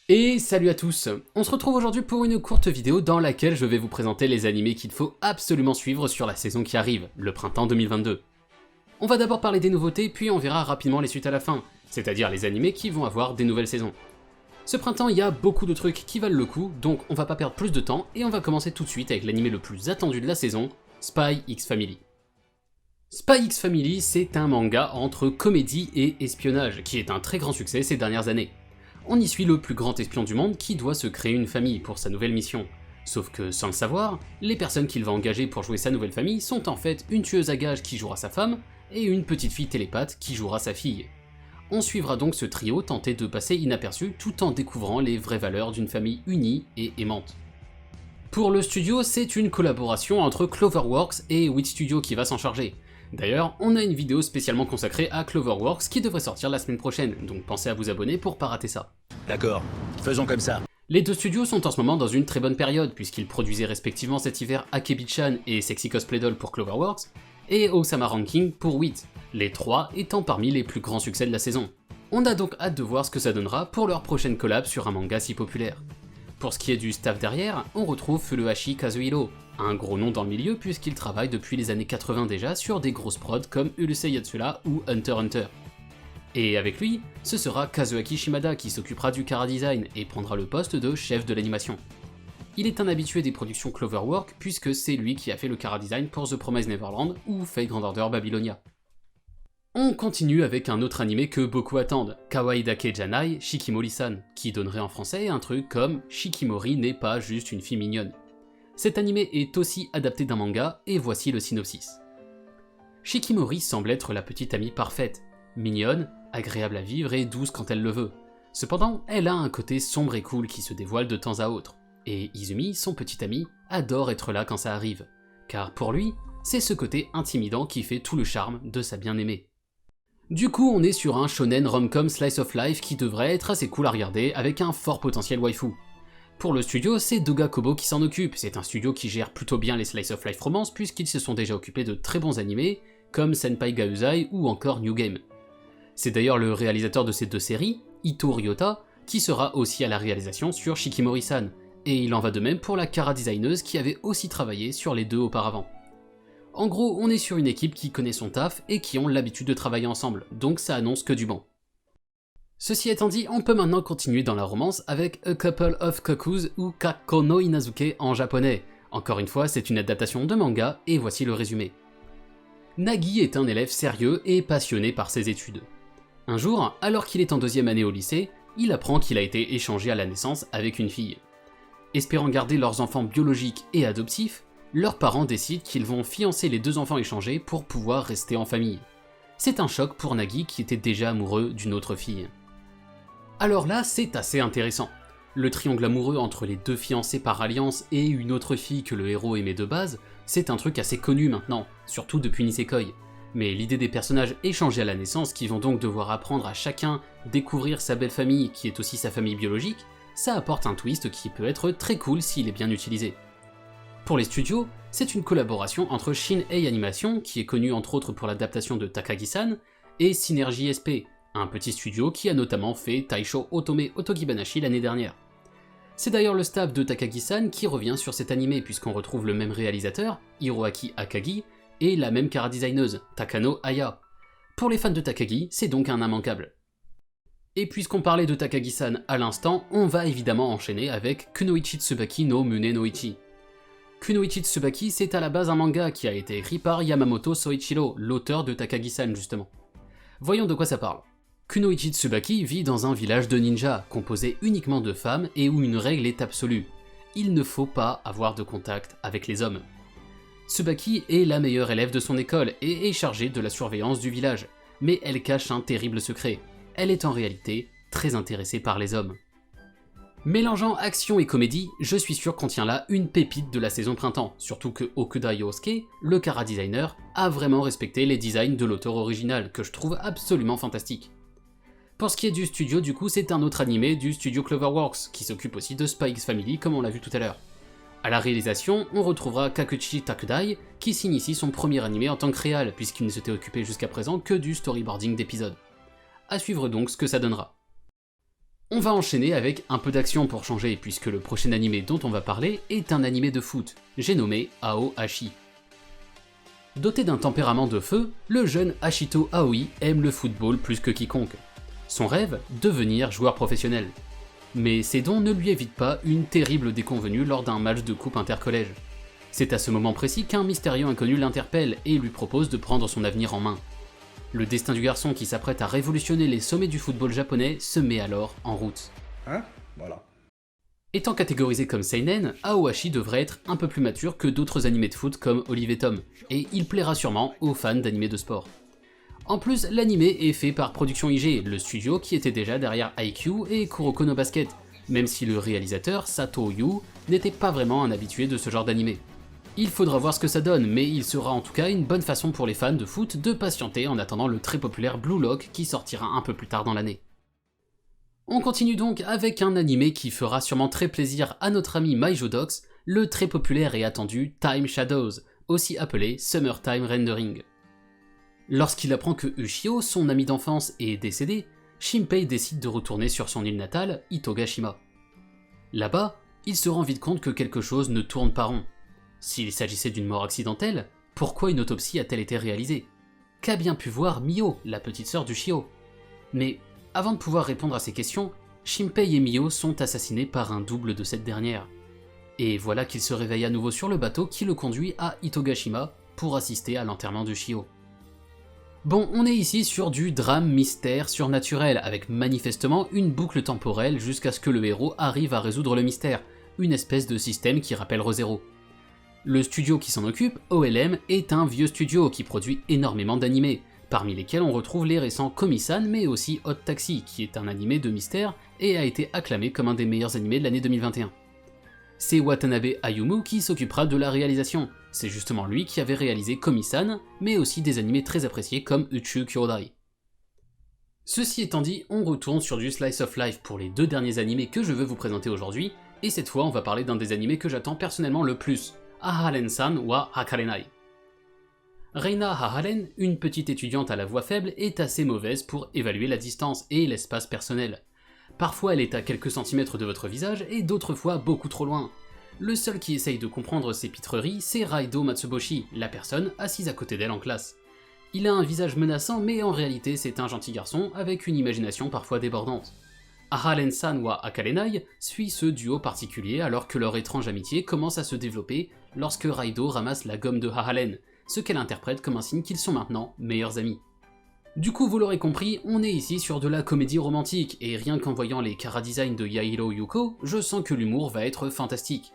Et salut à tous. On se retrouve aujourd'hui pour une courte vidéo dans laquelle je vais vous présenter les animés qu'il faut absolument suivre sur la saison qui arrive, le printemps 2022. On va d'abord parler des nouveautés, puis on verra rapidement les suites à la fin, c'est-à-dire les animés qui vont avoir des nouvelles saisons. Ce printemps, il y a beaucoup de trucs qui valent le coup, donc on va pas perdre plus de temps, et on va commencer tout de suite avec l'animé le plus attendu de la saison, Spy X Family. Spy X Family, c'est un manga entre comédie et espionnage, qui est un très grand succès ces dernières années. On y suit le plus grand espion du monde qui doit se créer une famille pour sa nouvelle mission. Sauf que, sans le savoir, les personnes qu'il va engager pour jouer sa nouvelle famille sont en fait une tueuse à gages qui jouera sa femme, et une petite fille télépathe qui jouera sa fille. On suivra donc ce trio tenter de passer inaperçu tout en découvrant les vraies valeurs d'une famille unie et aimante. Pour le studio, c'est une collaboration entre Cloverworks et Wit Studio qui va s'en charger. D'ailleurs, on a une vidéo spécialement consacrée à Cloverworks qui devrait sortir la semaine prochaine, donc pensez à vous abonner pour pas rater ça. D'accord, faisons comme ça. Les deux studios sont en ce moment dans une très bonne période, puisqu'ils produisaient respectivement cet hiver Akebi-chan et Sexy Cosplay Doll pour Cloverworks, et Osama Ranking pour Wit, les trois étant parmi les plus grands succès de la saison. On a donc hâte de voir ce que ça donnera pour leur prochaine collab sur un manga si populaire. Pour ce qui est du staff derrière, on retrouve Furuhashi Kazuhiro, un gros nom dans le milieu puisqu'il travaille depuis les années 80 déjà sur des grosses prods comme Urusei Yatsura ou Hunter x Hunter. Et avec lui, ce sera Kazuaki Shimada qui s'occupera du chara-design et prendra le poste de chef de l'animation. Il est un habitué des productions Cloverworks puisque c'est lui qui a fait le chara-design pour The Promised Neverland ou Fate Grand Order Babylonia. On continue avec un autre animé que beaucoup attendent, Kawaii Dake Janai Shikimori-san, qui donnerait en français un truc comme Shikimori n'est pas juste une fille mignonne. Cet animé est aussi adapté d'un manga, et voici le synopsis. Shikimori semble être la petite amie parfaite, mignonne, agréable à vivre et douce quand elle le veut. Cependant, elle a un côté sombre et cool qui se dévoile de temps à autre, et Izumi, son petit ami, adore être là quand ça arrive, car pour lui, c'est ce côté intimidant qui fait tout le charme de sa bien-aimée. Du coup, on est sur un shonen rom-com slice of life qui devrait être assez cool à regarder avec un fort potentiel waifu. Pour le studio, c'est Doga Kobo qui s'en occupe, c'est un studio qui gère plutôt bien les slice of life romance puisqu'ils se sont déjà occupés de très bons animés comme Senpai Gauzai ou encore New Game. C'est d'ailleurs le réalisateur de ces deux séries, Ito Ryota, qui sera aussi à la réalisation sur Shikimori-san, et il en va de même pour la chara-designeuse qui avait aussi travaillé sur les deux auparavant. En gros, on est sur une équipe qui connaît son taf et qui ont l'habitude de travailler ensemble, donc ça annonce que du bon. Ceci étant dit, on peut maintenant continuer dans la romance avec A Couple of Cuckoos ou Kakko no Inazuke en japonais. Encore une fois, c'est une adaptation de manga, et voici le résumé. Nagi est un élève sérieux et passionné par ses études. Un jour, alors qu'il est en deuxième année au lycée, il apprend qu'il a été échangé à la naissance avec une fille. Espérant garder leurs enfants biologiques et adoptifs, leurs parents décident qu'ils vont fiancer les deux enfants échangés pour pouvoir rester en famille. C'est un choc pour Nagi qui était déjà amoureux d'une autre fille. Alors là, c'est assez intéressant. Le triangle amoureux entre les deux fiancés par alliance et une autre fille que le héros aimait de base, c'est un truc assez connu maintenant, surtout depuis Nisekoi. Mais l'idée des personnages échangés à la naissance qui vont donc devoir apprendre à chacun découvrir sa belle famille qui est aussi sa famille biologique, ça apporte un twist qui peut être très cool s'il est bien utilisé. Pour les studios, c'est une collaboration entre Shin-Ei Animation, qui est connu entre autres pour l'adaptation de Takagi-san, et Synergy SP, un petit studio qui a notamment fait Taisho Otome Otogibanashi l'année dernière. C'est d'ailleurs le staff de Takagi-san qui revient sur cet animé puisqu'on retrouve le même réalisateur, Hiroaki Akagi, et la même chara-designeuse, Takano Aya. Pour les fans de Takagi, c'est donc un immanquable. Et puisqu'on parlait de Takagi-san à l'instant, on va évidemment enchaîner avec Kunoichi Tsubaki no Mune no Ichi. Kunoichi Tsubaki, c'est à la base un manga qui a été écrit par Yamamoto Soichiro, l'auteur de Takagi-san justement. Voyons de quoi ça parle. Kunoichi Tsubaki vit dans un village de ninjas, composé uniquement de femmes et où une règle est absolue. Il ne faut pas avoir de contact avec les hommes. Tsubaki est la meilleure élève de son école et est chargée de la surveillance du village, mais elle cache un terrible secret. Elle est en réalité très intéressée par les hommes. Mélangeant action et comédie, je suis sûr qu'on tient là une pépite de la saison printemps, surtout que Okuda Yosuke, le chara-designer, a vraiment respecté les designs de l'auteur original, que je trouve absolument fantastique. Pour ce qui est du studio, du coup, c'est un autre animé du studio Cloverworks, qui s'occupe aussi de Spy X Family comme on l'a vu tout à l'heure. À la réalisation, on retrouvera Kakuchi Takudai, qui signe ici son premier animé en tant que réal, puisqu'il ne s'était occupé jusqu'à présent que du storyboarding d'épisodes. À suivre donc ce que ça donnera. On va enchaîner avec un peu d'action pour changer, puisque le prochain animé dont on va parler est un animé de foot, j'ai nommé Aohashi. Doté d'un tempérament de feu, le jeune Ashito Aoi aime le football plus que quiconque. Son rêve, devenir joueur professionnel. Mais ses dons ne lui évitent pas une terrible déconvenue lors d'un match de coupe intercollège. C'est à ce moment précis qu'un mystérieux inconnu l'interpelle et lui propose de prendre son avenir en main. Le destin du garçon qui s'apprête à révolutionner les sommets du football japonais se met alors en route. Voilà. Étant catégorisé comme seinen, Aohashi devrait être un peu plus mature que d'autres animés de foot comme Olive et Tom, et il plaira sûrement aux fans d'animés de sport. En plus, l'animé est fait par Production IG, le studio qui était déjà derrière Haikyuu et Kuroko no Basket, même si le réalisateur, Sato Yu, n'était pas vraiment un habitué de ce genre d'animé. Il faudra voir ce que ça donne, mais il sera en tout cas une bonne façon pour les fans de foot de patienter en attendant le très populaire Blue Lock qui sortira un peu plus tard dans l'année. On continue donc avec un animé qui fera sûrement très plaisir à notre ami Maijodox, le très populaire et attendu Time Shadows, aussi appelé Summertime Rendering. Lorsqu'il apprend que Ushio, son ami d'enfance, est décédé, Shinpei décide de retourner sur son île natale, Itogashima. Là-bas, il se rend vite compte que quelque chose ne tourne pas rond. S'il s'agissait d'une mort accidentelle, pourquoi une autopsie a-t-elle été réalisée? Qu'a bien pu voir Mio, la petite sœur d'Ushio? Mais avant de pouvoir répondre à ces questions, Shinpei et Mio sont assassinés par un double de cette dernière. Et voilà qu'il se réveille à nouveau sur le bateau qui le conduit à Itogashima pour assister à l'enterrement d'Ushio. Bon, on est ici sur du drame mystère surnaturel, avec manifestement une boucle temporelle jusqu'à ce que le héros arrive à résoudre le mystère, une espèce de système qui rappelle Re:Zero. Le studio qui s'en occupe, OLM, est un vieux studio qui produit énormément d'animés, parmi lesquels on retrouve les récents Komi-san mais aussi Hot Taxi, qui est un animé de mystère et a été acclamé comme un des meilleurs animés de l'année 2021. C'est Watanabe Ayumu qui s'occupera de la réalisation, c'est justement lui qui avait réalisé Komi-san, mais aussi des animés très appréciés comme Uchu Kyodai. Ceci étant dit, on retourne sur du slice of life pour les deux derniers animés que je veux vous présenter aujourd'hui, et cette fois on va parler d'un des animés que j'attends personnellement le plus, Haharen-san wa Hakarenai. Reina Haharen, une petite étudiante à la voix faible, est assez mauvaise pour évaluer la distance et l'espace personnel. Parfois elle est à quelques centimètres de votre visage et d'autres fois beaucoup trop loin. Le seul qui essaye de comprendre ses pitreries, c'est Raido Matsuboshi, la personne assise à côté d'elle en classe. Il a un visage menaçant mais en réalité c'est un gentil garçon avec une imagination parfois débordante. Haharen-san wa Hakarenai suit ce duo particulier alors que leur étrange amitié commence à se développer lorsque Raido ramasse la gomme de Haharen, ce qu'elle interprète comme un signe qu'ils sont maintenant meilleurs amis. Du coup vous l'aurez compris, on est ici sur de la comédie romantique, et rien qu'en voyant les chara-design de Yahiro Yuko, je sens que l'humour va être fantastique.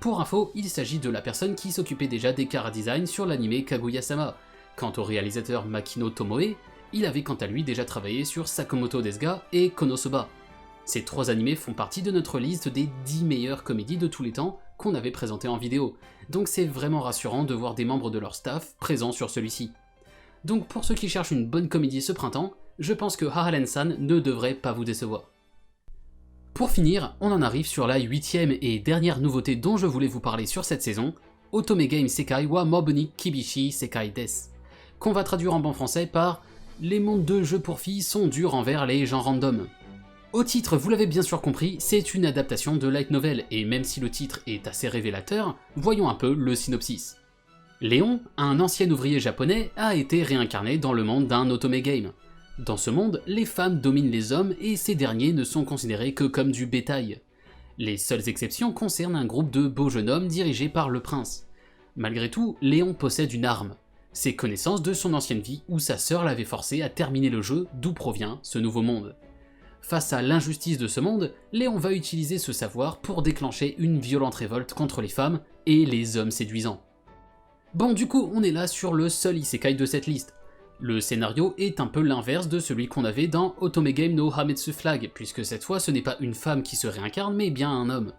Pour info, il s'agit de la personne qui s'occupait déjà des chara-design sur l'anime Kaguya-sama. Quant au réalisateur Makino Tomoe, il avait quant à lui déjà travaillé sur Sakamoto Desuga et Konosuba. Ces trois animés font partie de notre liste des 10 meilleures comédies de tous les temps qu'on avait présentées en vidéo, donc c'est vraiment rassurant de voir des membres de leur staff présents sur celui-ci. Donc pour ceux qui cherchent une bonne comédie ce printemps, je pense que Haharen-san ne devrait pas vous décevoir. Pour finir, on en arrive sur la 8ème et dernière nouveauté dont je voulais vous parler sur cette saison, Otome Game Sekai wa Mobuni Kibishi Sekai Desu, qu'on va traduire en bon français par « Les mondes de jeux pour filles sont durs envers les gens random ». Au titre, vous l'avez bien sûr compris, c'est une adaptation de light novel, et même si le titre est assez révélateur, voyons un peu le synopsis. Léon, un ancien ouvrier japonais, a été réincarné dans le monde d'un Otome Game. Dans ce monde, les femmes dominent les hommes et ces derniers ne sont considérés que comme du bétail. Les seules exceptions concernent un groupe de beaux jeunes hommes dirigés par le prince. Malgré tout, Léon possède une arme, ses connaissances de son ancienne vie où sa sœur l'avait forcé à terminer le jeu d'où provient ce nouveau monde. Face à l'injustice de ce monde, Léon va utiliser ce savoir pour déclencher une violente révolte contre les femmes et les hommes séduisants. Bon, du coup, on est là sur le seul isekai de cette liste. Le scénario est un peu l'inverse de celui qu'on avait dans Otome Game no Hametsu Flag, puisque cette fois ce n'est pas une femme qui se réincarne, mais bien un homme.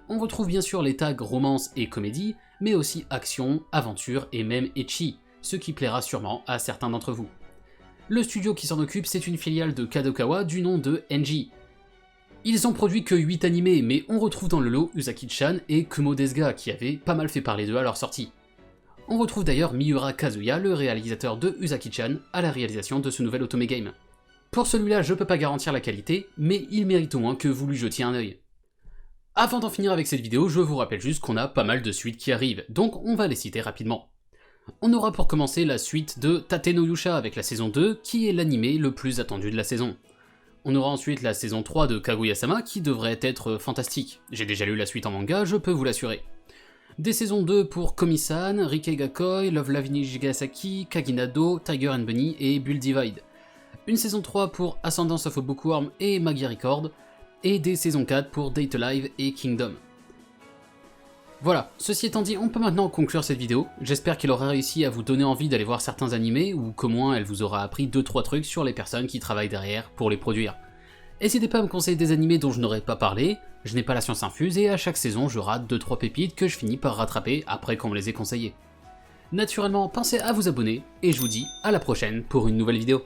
On retrouve bien sûr les tags romance et comédie, mais aussi action, aventure et même ecchi, ce qui plaira sûrement à certains d'entre vous. Le studio qui s'en occupe, c'est une filiale de Kadokawa du nom de Enji. Ils ont produit que 8 animés, mais on retrouve dans le lot Uzaki-chan et Kumo Desuga, qui avaient pas mal fait parler d'eux à leur sortie. On retrouve d'ailleurs Miura Kazuya, le réalisateur de Uzaki-chan, à la réalisation de ce nouvel Otome Game. Pour celui-là, je peux pas garantir la qualité, mais il mérite au moins que vous lui jetiez un œil. Avant d'en finir avec cette vidéo, je vous rappelle juste qu'on a pas mal de suites qui arrivent, donc on va les citer rapidement. On aura pour commencer la suite de Tate no Yusha avec la saison 2, qui est l'animé le plus attendu de la saison. On aura ensuite la saison 3 de Kaguya-sama qui devrait être fantastique. J'ai déjà lu la suite en manga, je peux vous l'assurer. Des saisons 2 pour Komi-san, Rikei Gakoi, Love Live Nijigasaki, Kaginado, Tiger and Bunny et Bull Divide. Une saison 3 pour Ascendance of a Bookworm et Magi Record, et des saisons 4 pour Date Alive et Kingdom. Voilà, ceci étant dit, on peut maintenant conclure cette vidéo. J'espère qu'elle aura réussi à vous donner envie d'aller voir certains animés, ou qu'au moins elle vous aura appris 2-3 trucs sur les personnes qui travaillent derrière pour les produire. N'hésitez pas à me conseiller des animés dont je n'aurais pas parlé, je n'ai pas la science infuse et à chaque saison je rate 2-3 pépites que je finis par rattraper après qu'on me les ait conseillées. Naturellement, pensez à vous abonner, et je vous dis à la prochaine pour une nouvelle vidéo.